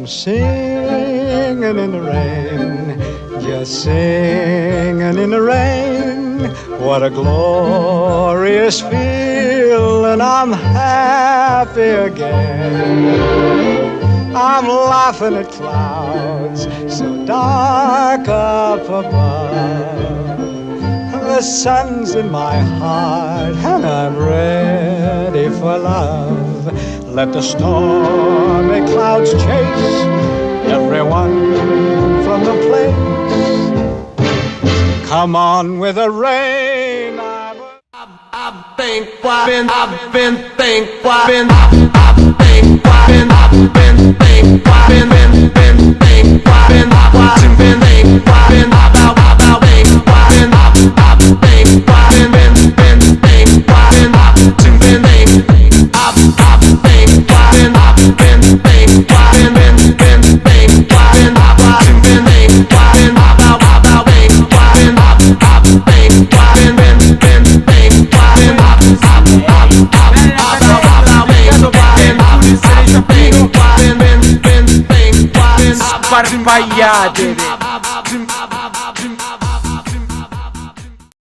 singing in the rain, just singing in the rain. What a glorious feeling, I'm happy again. I'm laughing at clouds so dark up above. The sun's in my heart and I'm ready for love. Let the stormy clouds chase everyone from the place. Come on with the rain. I've been thinking, Para desmaiar, bebê.